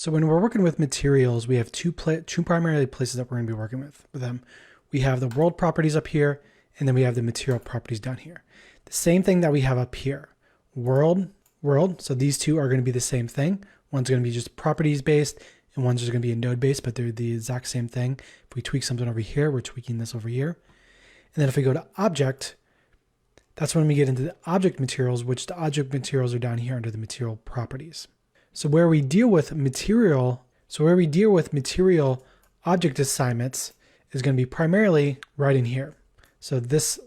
So when we're working with materials, we have two primary places that we're going to be working with them. We have the world properties up here, and then we have the material properties down here. The same thing that we have up here, world. So these two are going to be the same thing. One's going to be just properties based, and one's just going to be a node based, but they're the exact same thing. If we tweak something over here, we're tweaking this over here. And then if we go to object, that's when we get into the object materials, which the object materials are down here under the material properties. So where we deal with material object assignments is going to be primarily right in here. So this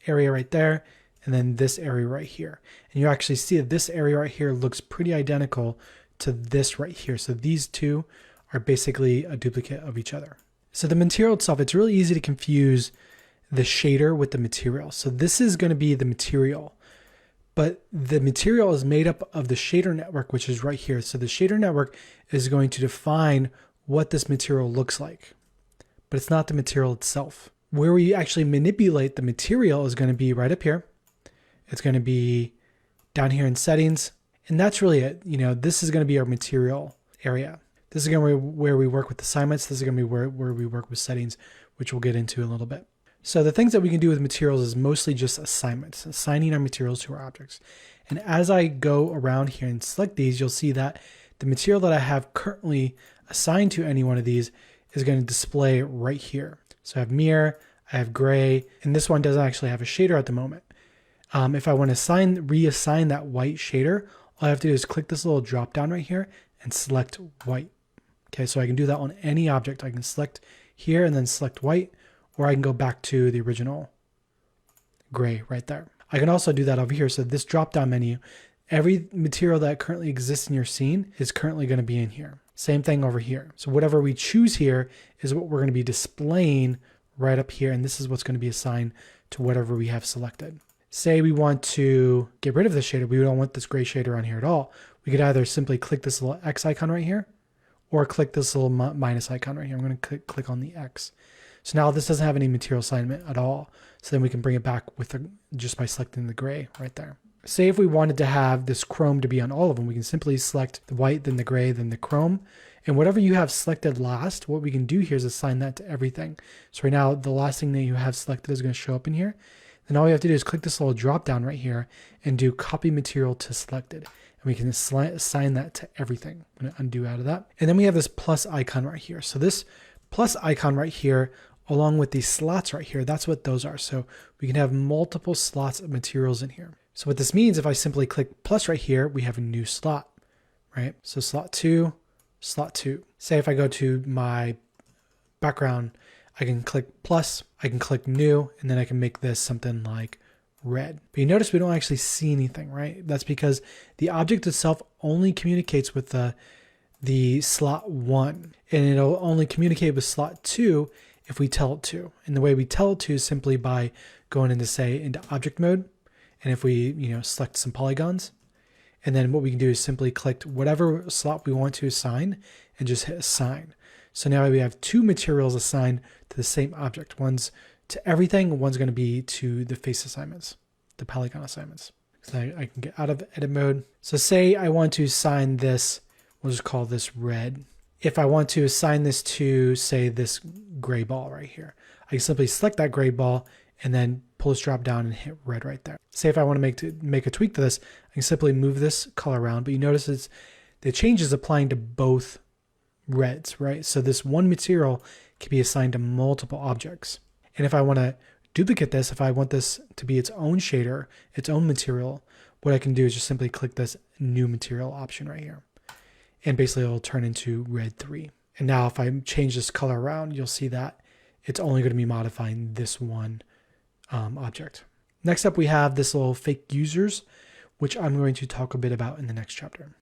area right there, and then this area right here. And you actually see that this area right here looks pretty identical to this right here. So these two are basically a duplicate of each other. So the material itself, it's really easy to confuse the shader with the material. So this is going to be the material, but the material is made up of the shader network, which is right here. So the shader network is going to define what this material looks like, but it's not the material itself. Where we actually manipulate the material is going to be right up here. It's going to be down here in settings, and that's really it. This is going to be our material area. This is going to be where we work with assignments. This is going to be where we work with settings, which we'll get into in a little bit. So the things that we can do with materials is mostly just assignments, assigning our materials to our objects. And as I go around here and select these, you'll see that the material that I have currently assigned to any one of these is going to display right here. So I have mirror, I have gray, and this one doesn't actually have a shader at the moment. If I want to reassign that white shader, all I have to do is click this little drop down right here and select white. Okay, so I can do that on any object. I can select here and then select white, or I can go back to the original gray right there. I can also do that over here. So this drop down menu, every material that currently exists in your scene is currently going to be in here. Same thing over here. So whatever we choose here is what we're going to be displaying right up here. And this is what's going to be assigned to whatever we have selected. Say we want to get rid of this shader. We don't want this gray shader on here at all. We could either simply click this little X icon right here, or click this little minus icon right here. I'm going to click on the X. So now this doesn't have any material assignment at all. So then we can bring it back with just by selecting the gray right there. Say if we wanted to have this chrome to be on all of them, we can simply select the white, then the gray, then the chrome. And whatever you have selected last, what we can do here is assign that to everything. So right now, the last thing that you have selected is going to show up in here. Then all we have to do is click this little drop down right here and do copy material to selected. And we can assign that to everything. I'm going to undo out of that. And then we have this plus icon right here. So this plus icon right here, along with these slots right here, that's what those are. So we can have multiple slots of materials in here. So what this means, if I simply click plus right here, we have a new slot, right? So slot 2, slot 2. Say if I go to my background, I can click plus, I can click new, and then I can make this something like red. But you notice we don't actually see anything, right? That's because the object itself only communicates with the slot 1, and it'll only communicate with slot 2 if we tell it to. And the way we tell it to is simply by going into object mode. And if we, select some polygons, and then what we can do is simply click whatever slot we want to assign and just hit assign. So now we have two materials assigned to the same object. One's to everything, one's going to be to the face assignments, the polygon assignments. So I can get out of edit mode. So say I want to assign this, we'll just call this red. If I want to assign this to, say, this gray ball right here, I can simply select that gray ball and then pull this drop down and hit red right there. Say if I want to make a tweak to this, I can simply move this color around, but you notice the change is applying to both reds, right? So this one material can be assigned to multiple objects. And if I want to duplicate this, if I want this to be its own shader, its own material, what I can do is just simply click this new material option right here. And basically it'll turn into red 3. And now if I change this color around, you'll see that it's only going to be modifying this one object. Next up, we have this little fake users, which I'm going to talk a bit about in the next chapter.